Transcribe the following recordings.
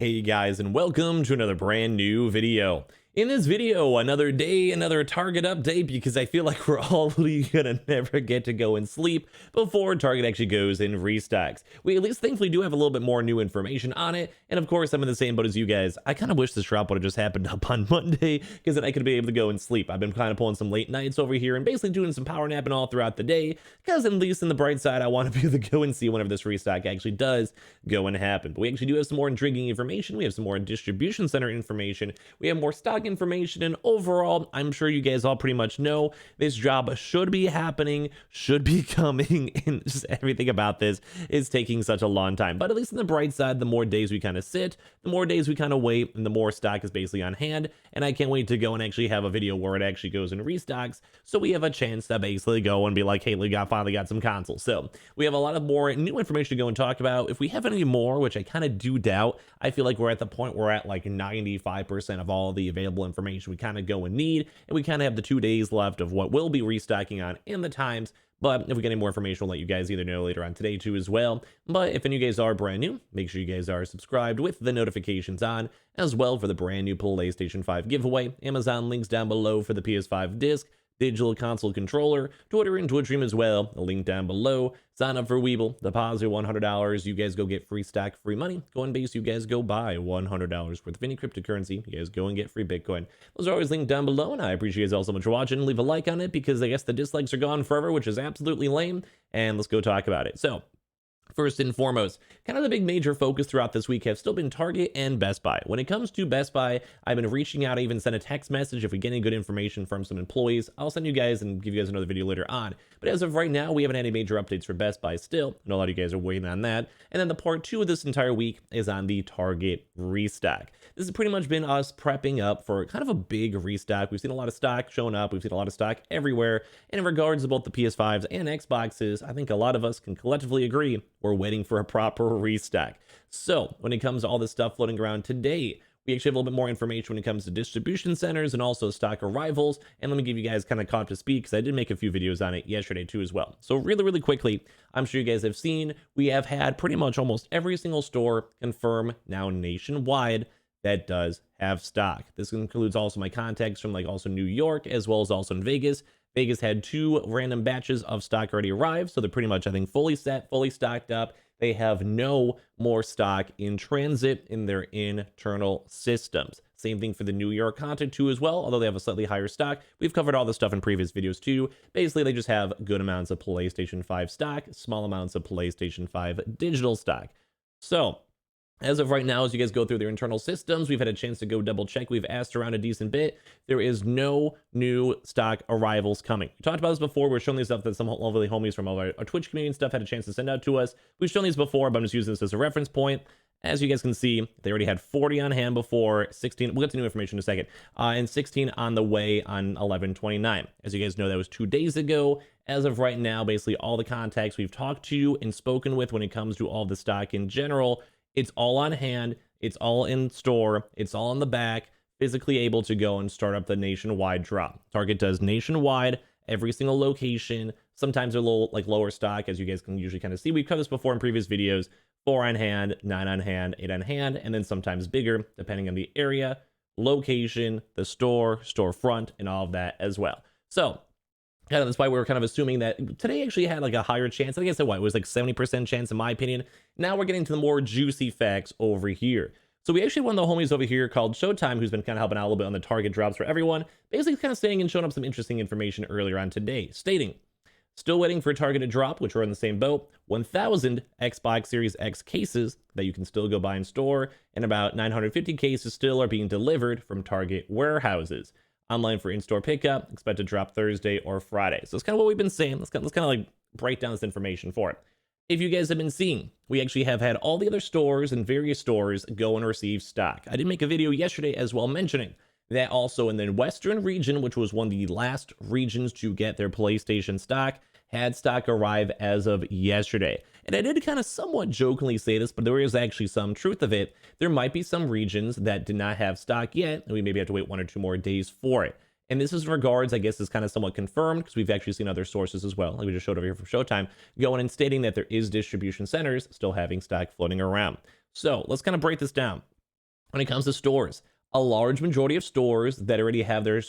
Hey guys, and welcome to another brand new video. In this video, another day, another Target update, because I feel like we're all gonna never get to go and sleep before Target actually goes and restocks. We at least thankfully do have a little bit more new information on it, and of course I'm in the same boat as you guys. I kind of wish this drop would have just happened up on Monday, because then I could be able to go and sleep. I've been kind of pulling some late nights over here and basically doing some power napping all throughout the day, because at least in the bright side, I want to be able to go and see whenever this restock actually does go and happen. But we actually do have some more intriguing information. We have some more distribution center information. We have more stock information, and overall, I'm sure you guys all pretty much know this job should be happening, should be coming, and just everything about this is taking such a long time. But at least on the bright side, the more days we kind of sit, the more days we kind of wait, and the more stock is basically on hand. And I can't wait to go and actually have a video where it actually goes and restocks, so we have a chance to basically go and be like, hey, we finally got some consoles. So we have a lot of more new information to go and talk about. If we have any more, which I kind of do doubt, I feel like we're at the point we're at like 95% of all the available information we kind of go and need, and we kind of have the 2 days left of what we'll be restocking on in the times. But if we get any more information, we'll let you guys either know later on today too as well. But if any of you guys are brand new, make sure you guys are subscribed with the notifications on as well for the brand new PlayStation 5 giveaway. Amazon links down below for the PS5 disc, digital console controller, Twitter and Twitch stream as well, a link down below. Sign up for Weeble, deposit $100, you guys go get free stack, free money. Coinbase, you guys go buy $100 worth of any cryptocurrency, you guys go and get free Bitcoin. Those are always linked down below, and I appreciate you guys all so much for watching. Leave a like on it, because I guess the dislikes are gone forever, which is absolutely lame, and let's go talk about it. So, first and foremost, kind of the big major focus throughout this week have still been Target and Best Buy. When it comes to Best Buy, I've been reaching out. I even sent a text message if we get any good information from some employees. I'll send you guys and give you guys another video later on. But as of right now, we haven't had any major updates for Best Buy still. I know a lot of you guys are waiting on that. And then the part 2 of this entire week is on the Target restock. This has pretty much been us prepping up for kind of a big restock. We've seen a lot of stock showing up. We've seen a lot of stock everywhere. And in regards to both the PS5s and Xboxes, I think a lot of us can collectively agree we're waiting for a proper restock. So when it comes to all this stuff floating around today, we actually have a little bit more information when it comes to distribution centers and also stock arrivals. And let me give you guys kind of caught up to speed, because I did make a few videos on it yesterday too as well. So really quickly, I'm sure you guys have seen, we have had pretty much almost every single store confirm now nationwide that does have stock. This includes also my contacts from like also New York, as well as also in Vegas. Vegas had 2 random batches of stock already arrived, so they're pretty much, I think, fully set, fully stocked up. They have no more stock in transit in their internal systems. Same thing for the New York contact too as well, although they have a slightly higher stock. We've covered all this stuff in previous videos too. Basically, they just have good amounts of PlayStation 5 stock, small amounts of PlayStation 5 digital stock. So, as of right now, as you guys go through their internal systems, we've had a chance to go double check. We've asked around a decent bit. There is no new stock arrivals coming. We talked about this before. We're showing these stuff that some lovely homies from our Twitch community and stuff had a chance to send out to us. We've shown these before, but I'm just using this as a reference point. As you guys can see, they already had 40 on hand before, 16. We'll get to new information in a second. And 16 on the way on 11/29. As you guys know, that was 2 days ago. As of right now, basically all the contacts we've talked to and spoken with when it comes to all the stock in general, it's all on hand, it's all in store, it's all in the back, physically able to go and start up the nationwide drop. Target does nationwide, every single location. Sometimes they're lower stock, as you guys can usually kind of see. We've covered this before in previous videos. 4 on hand, 9 on hand, 8 on hand, and then sometimes bigger, depending on the area, location, the store, storefront, and all of that as well. So, yeah, that's why we were kind of assuming that today actually had like a higher chance. I think I said, what, it was like 70% chance in my opinion. Now we're getting to the more juicy facts over here. So we actually have one of the homies over here called Showtime, who's been kind of helping out a little bit on the Target drops for everyone, basically kind of saying and showing up some interesting information earlier on today, stating, still waiting for Target to drop, which we're in the same boat, 1,000 Xbox Series X cases that you can still go buy in store, and about 950 cases still are being delivered from Target warehouses. Online for in-store pickup, expect to drop Thursday or Friday. So it's kind of what we've been saying. Let's kind of like break down this information for it. If you guys have been seeing, we actually have had all the other stores and various stores go and receive stock. I did make a video yesterday as well mentioning that also in the Western region, which was one of the last regions to get their PlayStation stock, had stock arrive as of yesterday. And I did kind of somewhat jokingly say this, but there is actually some truth of it. There might be some regions that did not have stock yet, and we maybe have to wait 1 or 2 more days for it. And this is in regards, I guess, is kind of somewhat confirmed, because we've actually seen other sources as well, like we just showed over here from Showtime, going and stating that there is distribution centers still having stock floating around. So let's kind of break this down. When it comes to stores, a large majority of stores that already have their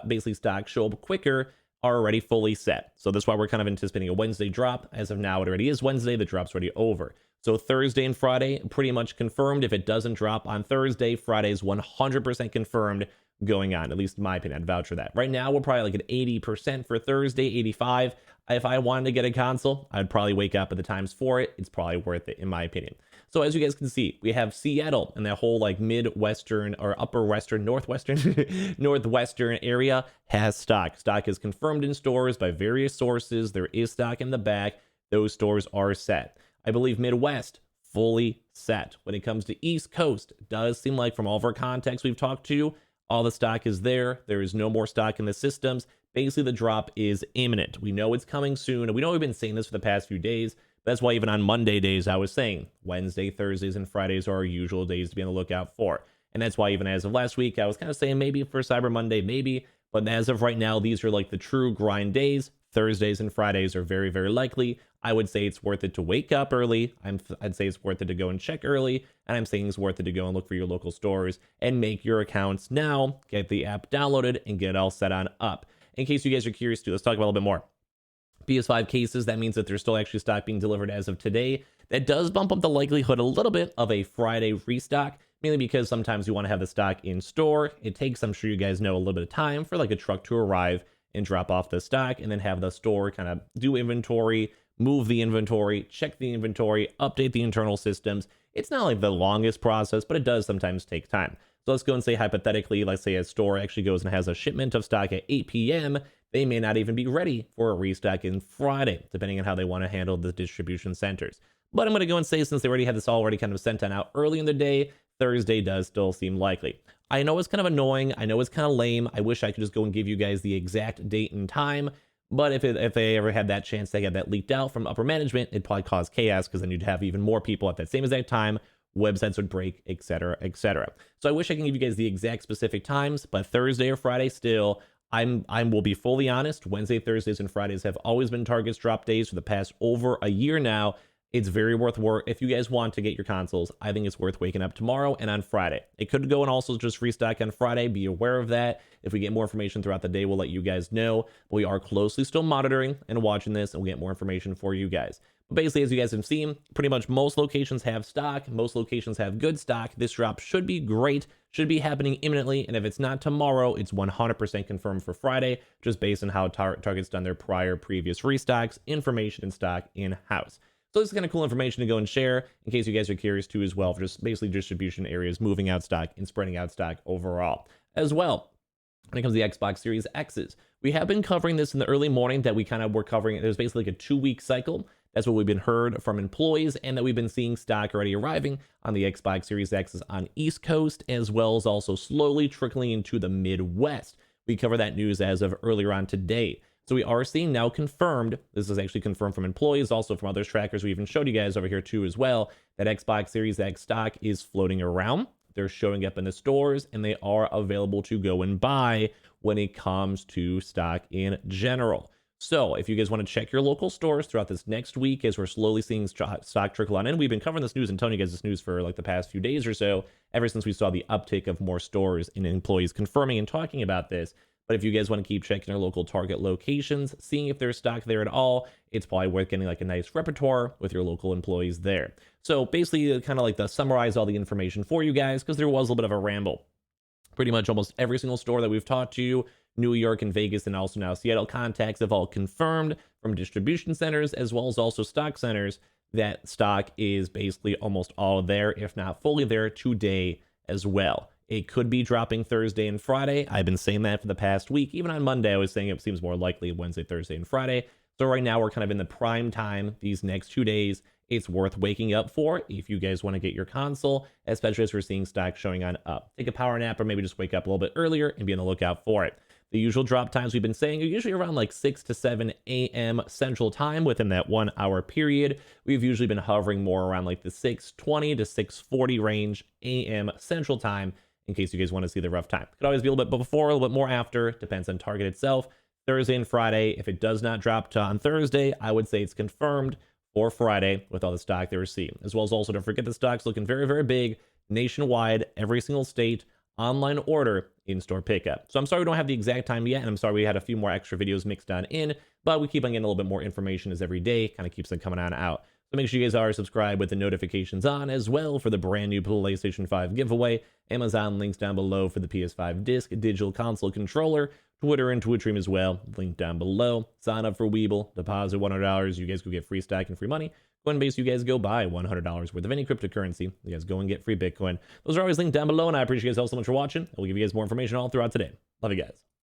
basically stock show up quicker are already fully set. So that's why we're kind of anticipating a Wednesday drop. As of now, it already is Wednesday. The drop's already over. So Thursday and Friday, pretty much confirmed. If it doesn't drop on Thursday, Friday is 100% confirmed going on, at least in my opinion. I'd vouch for that. Right now, we're probably like at 80% for Thursday, 85. If I wanted to get a console, I'd probably wake up at the times for it. It's probably worth it, in my opinion. So as you guys can see, we have Seattle and that whole like Midwestern or upper Western, Northwestern, Northwestern area has stock. Stock is confirmed in stores by various sources. There is stock in the back. Those stores are set. I believe Midwest, fully set. When it comes to East Coast, it does seem like from all of our contacts we've talked to, all the stock is there. There is no more stock in the systems. Basically, the drop is imminent. We know it's coming soon, and we know we've been saying this for the past few days. That's why even on Monday days, I was saying Wednesday, Thursdays, and Fridays are our usual days to be on the lookout for. And that's why even as of last week, I was kind of saying maybe for Cyber Monday, maybe. But as of right now, these are like the true grind days. Thursdays and Fridays are very, very likely. I would say it's worth it to wake up early. I'd say it's worth it to go and check early. And I'm saying it's worth it to go and look for your local stores and make your accounts now, get the app downloaded, and get it all set on up. In case you guys are curious too, let's talk about a little bit more. PS5 cases, that means that there's still actually stock being delivered as of today. That does bump up the likelihood a little bit of a Friday restock, mainly because sometimes you want to have the stock in store. It takes, I'm sure you guys know, a little bit of time for like a truck to arrive and drop off the stock, and then have the store kind of do inventory, move the inventory, check the inventory, update the internal systems. It's not like the longest process, but it does sometimes take time. So let's go and say hypothetically, let's say a store actually goes and has a shipment of stock at 8 p.m. They may not even be ready for a restock in Friday, depending on how they want to handle the distribution centers. But I'm going to go and say, since they already had this already kind of sent on out early in the day, Thursday does still seem likely. I know it's kind of annoying. I know it's kind of lame. I wish I could just go and give you guys the exact date and time. But if they ever had that chance to get that leaked out from upper management, it'd probably cause chaos, because then you'd have even more people at that same exact time. Websites would break, etc., etc. So I wish I can give you guys the exact specific times, but Thursday or Friday still. I will be fully honest. Wednesday, Thursdays, and Fridays have always been Target's drop days for the past over a year now. It's very worth work. If you guys want to get your consoles, I think it's worth waking up tomorrow and on Friday. It could go and also just restock on Friday. Be aware of that. If we get more information throughout the day, we'll let you guys know. But we are closely still monitoring and watching this, and we'll get more information for you guys. But basically, as you guys have seen, pretty much most locations have stock. Most locations have good stock. This drop should be great, should be happening imminently. And if it's not tomorrow, it's 100% confirmed for Friday, just based on how Target's done their previous restocks, information and stock in-house. So this is kind of cool information to go and share in case you guys are curious too as well, for just basically distribution areas, moving out stock and spreading out stock overall. As well, when it comes to the Xbox Series X's, we have been covering this in the early morning, that we kind of were covering it. It was basically like a 2-week cycle. That's what we've been heard from employees, and that we've been seeing stock already arriving on the Xbox Series X's on East Coast, as well as also slowly trickling into the Midwest. We cover that news as of earlier on today. So we are seeing now confirmed, this is actually confirmed from employees, also from other trackers we even showed you guys over here too as well, that Xbox Series X stock is floating around. They're showing up in the stores, and they are available to go and buy when it comes to stock in general. So if you guys want to check your local stores throughout this next week, as we're slowly seeing stock trickle on in, we've been covering this news and telling you guys this news for like the past few days or so, ever since we saw the uptick of more stores and employees confirming and talking about this. But if you guys want to keep checking your local Target locations, seeing if there's stock there at all, it's probably worth getting like a nice repertoire with your local employees there. So basically, kind of like to summarize all the information for you guys, because there was a little bit of a ramble. Pretty much almost every single store that we've talked to, New York and Vegas, and also now Seattle contacts, have all confirmed from distribution centers as well as also stock centers that stock is basically almost all there, if not fully there, today as well. It could be dropping Thursday and Friday. I've been saying that for the past week. Even on Monday, I was saying it seems more likely Wednesday, Thursday, and Friday. So right now, we're kind of in the prime time these next 2 days. It's worth waking up for if you guys want to get your console, especially as we're seeing stock showing on up. Take a power nap, or maybe just wake up a little bit earlier and be on the lookout for it. The usual drop times we've been saying are usually around like 6 to 7 a.m. Central Time within that 1 hour period. We've usually been hovering more around like the 6:20 to 6:40 range a.m. Central Time, in case you guys want to see the rough time. Could always be a little bit before, a little bit more after, depends on Target itself. Thursday and Friday, if it does not drop on Thursday, I would say it's confirmed for Friday with all the stock they were seeing. As well as also, don't forget the stock's looking very, very big nationwide, every single state, online order, in-store pickup. So I'm sorry we don't have the exact time yet, and I'm sorry we had a few more extra videos mixed on in, but we keep on getting a little bit more information as every day kind of keeps them coming on out. So make sure you guys are subscribed with the notifications on as well for the brand new PlayStation 5 giveaway. Amazon links down below for the PS5 disc, digital console controller, Twitter and Twitch stream as well, link down below. Sign up for Weeble, deposit $100, you guys go get free stack and free money. Coinbase, you guys go buy $100 worth of any cryptocurrency. You guys go and get free Bitcoin. Those are always linked down below, and I appreciate you guys all so much for watching. I'll give you guys more information all throughout today. Love you guys.